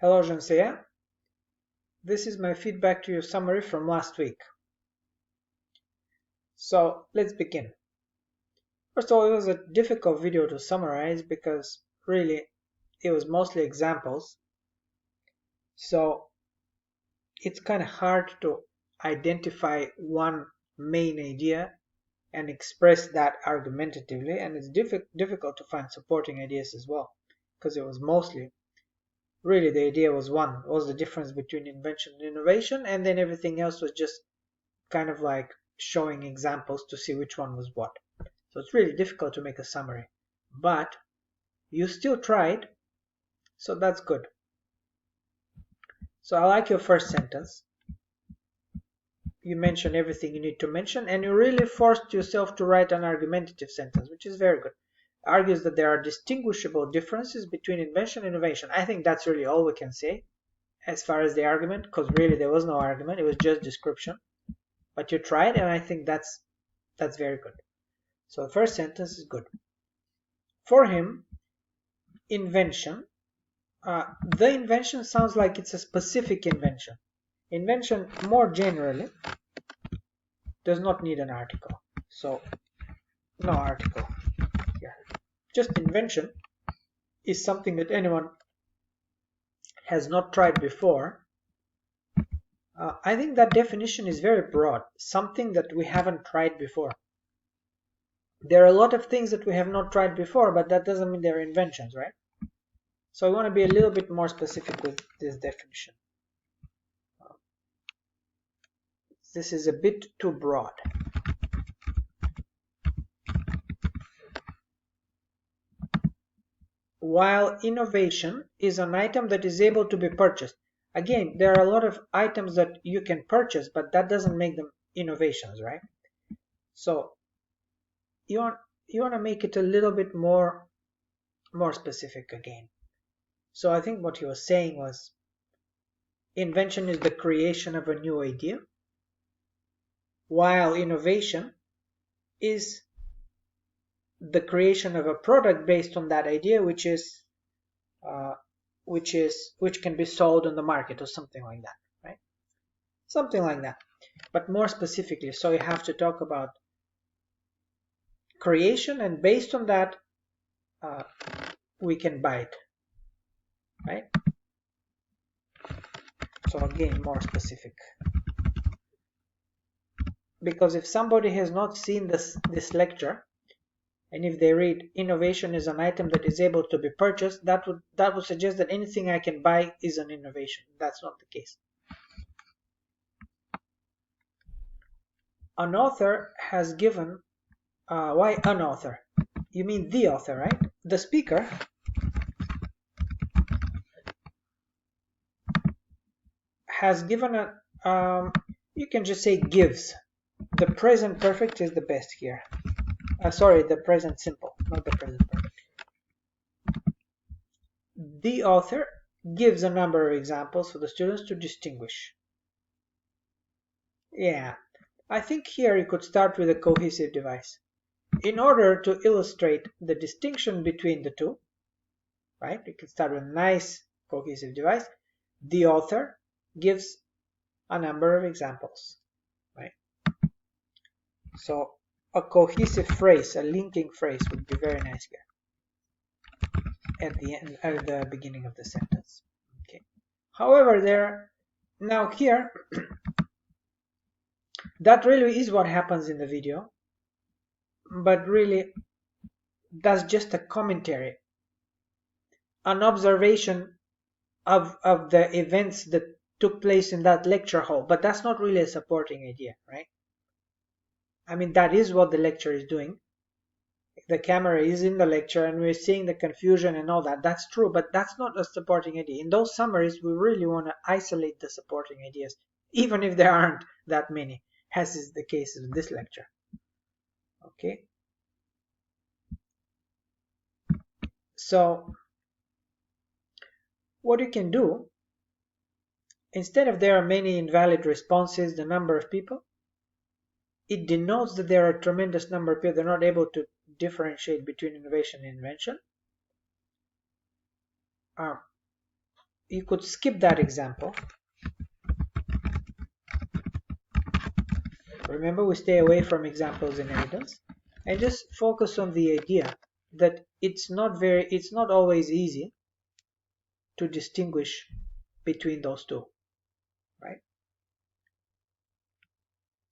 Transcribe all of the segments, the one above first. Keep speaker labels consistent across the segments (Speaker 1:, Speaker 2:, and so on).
Speaker 1: Hello, Jean-Séa. This is my feedback to your summary from last week. So let's begin. First of all, it was a difficult video to summarize because really it was mostly examples. So it's kind of hard to identify one main idea and express that argumentatively, and it's difficult to find supporting ideas as well because it was mostly really the idea was the difference between invention and innovation, and then everything else was just kind of like showing examples to see which one was what. So it's really difficult to make a summary, but you still tried, so that's good. So I like your first sentence. You mentioned everything you need to mention, and you really forced yourself to write an argumentative sentence, which is very good. Argues that there are distinguishable differences between invention and innovation. I think that's really all we can say as far as the argument, because really there was no argument, it was just description. But you tried, and I think that's very good. So the first sentence is good. For him, invention, the invention sounds like it's a specific invention. Invention, more generally, does not need an article. So no article here. Just invention is something that anyone has not tried before. I think that definition is very broad. Something that we haven't tried before. There are a lot of things that we have not tried before, but that doesn't mean they're inventions, right? So I want to be a little bit more specific with this definition. This is a bit too broad. While innovation is an item that is able to be purchased. Again, there are a lot of items that you can purchase, but that doesn't make them innovations, right? So you want to make it a little bit more specific again. So I think what he was saying was invention is the creation of a new idea, while innovation is the creation of a product based on that idea, which can be sold on the market or something like that, right? Something like that, but more specifically. So you have to talk about creation, and based on that, we can buy it, right? So again, more specific. Because if somebody has not seen this lecture, and if they read innovation is an item that is able to be purchased, that would suggest that anything I can buy is an innovation. That's not the case. An author has given, why an author? You mean the author, right? The speaker has given a, you can just say gives. The present perfect is the best here. Sorry, the present simple, not the present perfect. The author gives a number of examples for the students to distinguish. Yeah, I think here you could start with a cohesive device. In order to illustrate the distinction between the two, right, you can start with a nice cohesive device. The author gives a number of examples, right? So a cohesive phrase, a linking phrase would be very nice here at the end, at the beginning of the sentence. Okay. However, now here, that really is what happens in the video, but really that's just a commentary, an observation of the events that took place in that lecture hall, but that's not really a supporting idea, right? I mean, that is what the lecture is doing. The camera is in the lecture and we're seeing the confusion and all that. That's true, but that's not a supporting idea. In those summaries, we really want to isolate the supporting ideas, even if there aren't that many, as is the case in this lecture. Okay. So what you can do, instead of there are many invalid responses, the number of people, it denotes that there are a tremendous number of people that are not able to differentiate between innovation and invention. you could skip that example. Remember, we stay away from examples in evidence and just focus on the idea that it's not always easy to distinguish between those two, right?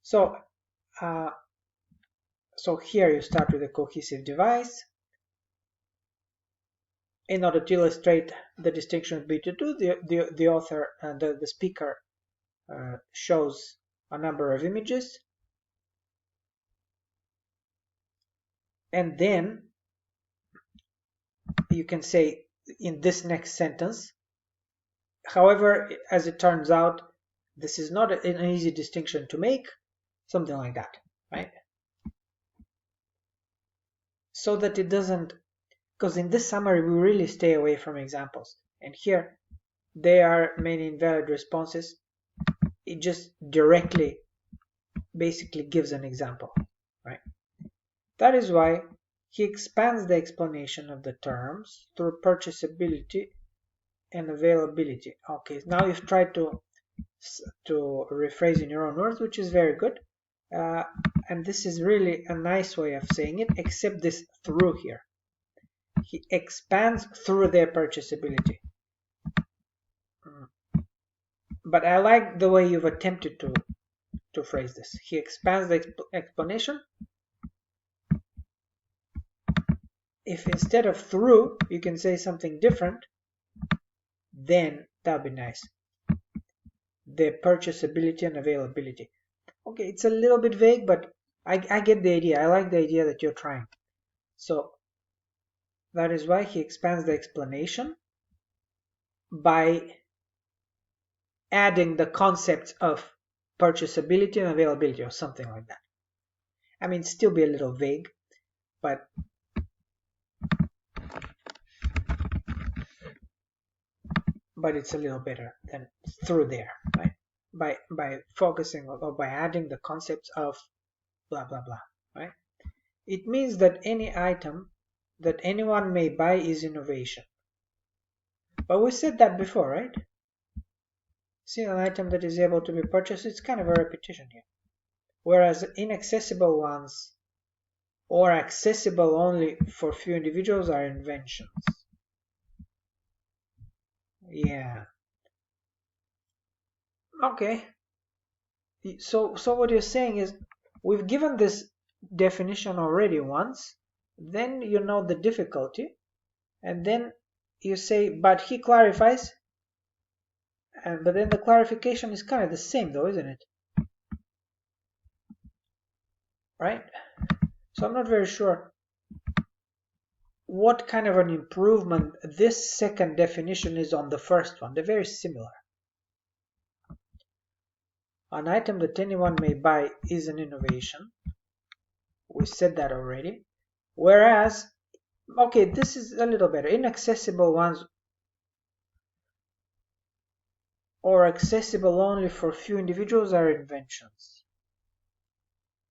Speaker 1: So here you start with a cohesive device. In order to illustrate the distinction between the two, the author and the speaker shows a number of images, and then you can say in this next sentence, however, as it turns out, this is not an easy distinction to make, something like that, right? So that it doesn't, because in this summary we really stay away from examples, and here there are many invalid responses. It just directly basically gives an example, right? That is why he expands the explanation of the terms through purchasability and availability. Okay, now you've tried to rephrase in your own words, which is very good. And this is really a nice way of saying it, except this through here. He expands through their purchasability. But I like the way you've attempted to phrase this. He expands the explanation. If instead of through you can say something different, then that would be nice. The purchasability and availability. Okay, it's a little bit vague, but I get the idea. I like the idea that you're trying. So that is why he expands the explanation by adding the concepts of purchasability and availability or something like that. I mean, still be a little vague, but it's a little better than through there, right? By focusing or by adding the concepts of blah blah blah, right? It means that any item that anyone may buy is innovation. But we said that before, right? See, an item that is able to be purchased, it's kind of a repetition here. Whereas inaccessible ones or accessible only for few individuals are inventions. Yeah. Okay. So what you're saying is we've given this definition already once, then you know the difficulty, and then you say, but he clarifies, but then the clarification is kind of the same though, isn't it? Right? So I'm not very sure what kind of an improvement this second definition is on the first one. They're very similar. An item that anyone may buy is an innovation. We said that already. Whereas, okay, this is a little better. Inaccessible ones or accessible only for few individuals are inventions.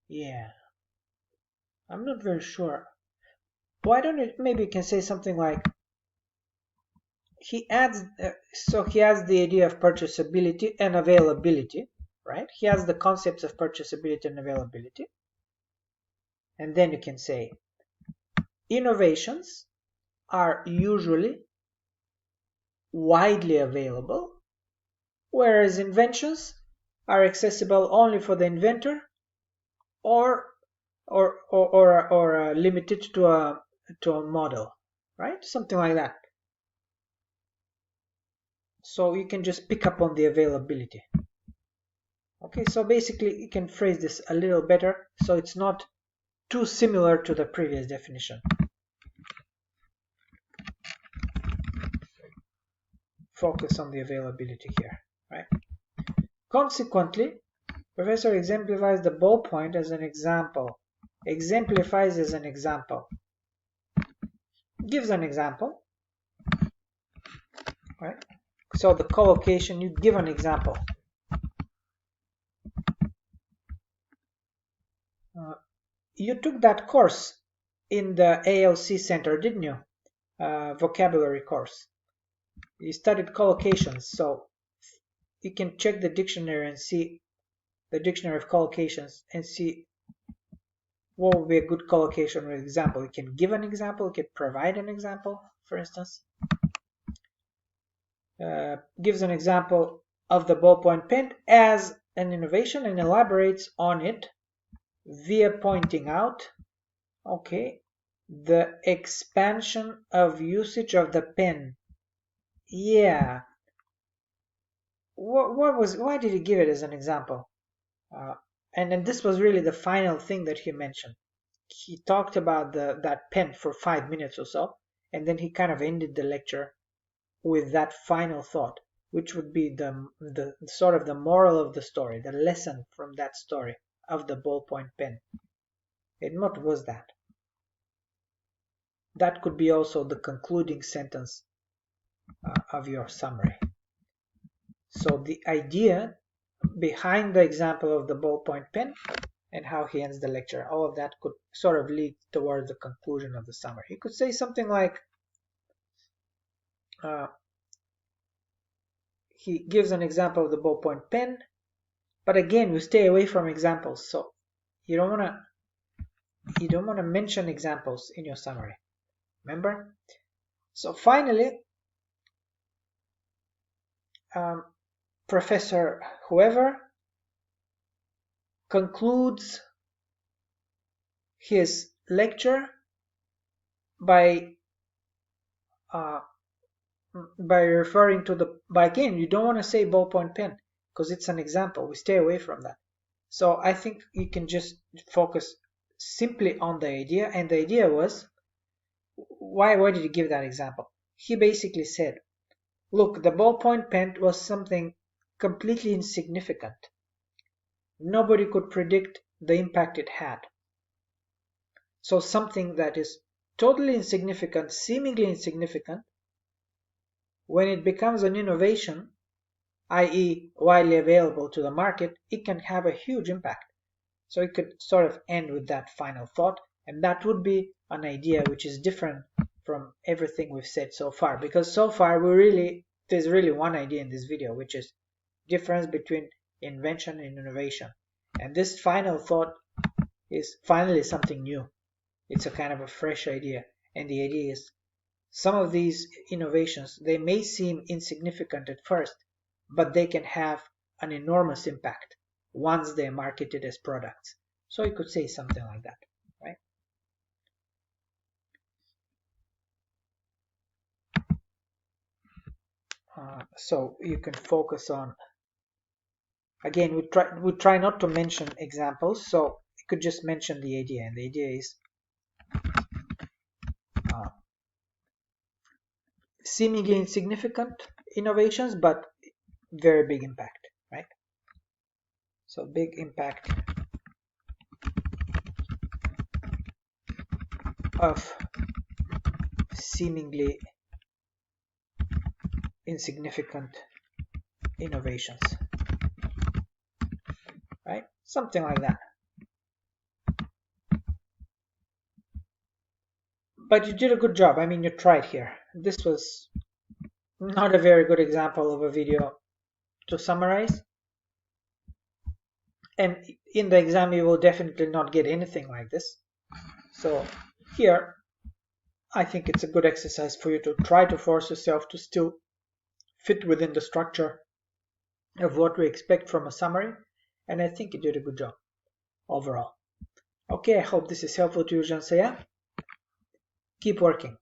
Speaker 1: Yeah. I'm not very sure. Why don't you, maybe you can say something like, he adds the idea of purchasability and availability, right? He has the concepts of purchasability and availability. And then you can say, innovations are usually widely available, whereas inventions are accessible only for the inventor or limited to a model, right? Something like that. So you can just pick up on the availability. Okay, so basically you can phrase this a little better so it's not too similar to the previous definition. Focus on the availability here, right? Consequently, Professor exemplifies the ballpoint as an example. Exemplifies as an example. Gives an example, right? So the collocation, you give an example. You took that course in the ALC Center, didn't you? Vocabulary course. you studied collocations, so you can check the dictionary and see the dictionary of collocations and see what would be a good collocation or example. You can give an example, you can provide an example, for instance. Gives an example of the ballpoint pen as an innovation and elaborates on it via pointing out, okay, the expansion of usage of the pen. Yeah. Why did he give it as an example? And then this was really the final thing that he mentioned. He talked about that pen for 5 minutes or so, and then he kind of ended the lecture with that final thought, which would be the sort of the moral of the story, the lesson from that story of the ballpoint pen. And what was that? That could be also the concluding sentence of your summary. So the idea behind the example of the ballpoint pen and how he ends the lecture, all of that could sort of lead towards the conclusion of the summary. You could say something like, he gives an example of the ballpoint pen, but again, we stay away from examples. So you don't want to mention examples in your summary. Remember? So finally, Professor whoever concludes his lecture by referring to again, you don't want to say ballpoint pen because it's an example. We stay away from that. So I think you can just focus simply on the idea, and the idea was, why did he give that example? He basically said, look, the ballpoint pen was something completely insignificant. Nobody could predict the impact it had. So something that is totally insignificant, seemingly insignificant, when it becomes an innovation, i.e. widely available to the market, it can have a huge impact. So it could sort of end with that final thought, and that would be an idea which is different from everything we've said so far, because so far there's really one idea in this video, which is difference between invention and innovation. And this final thought is finally something new. It's a kind of a fresh idea, and the idea is some of these innovations, they may seem insignificant at first, but they can have an enormous impact once they're marketed as products. So you could say something like that, right? So you can focus on, again, we try not to mention examples, so you could just mention the idea, and the idea is seemingly insignificant innovations, but very big impact, right? So big impact of seemingly insignificant innovations, right? Something like that. But you did a good job. I mean, you tried here. This was not a very good example of a video to summarize. And in the exam, you will definitely not get anything like this. So here, I think it's a good exercise for you to try to force yourself to still fit within the structure of what we expect from a summary. And I think you did a good job overall. Okay, I hope this is helpful to you, Jean-Saya. Keep working.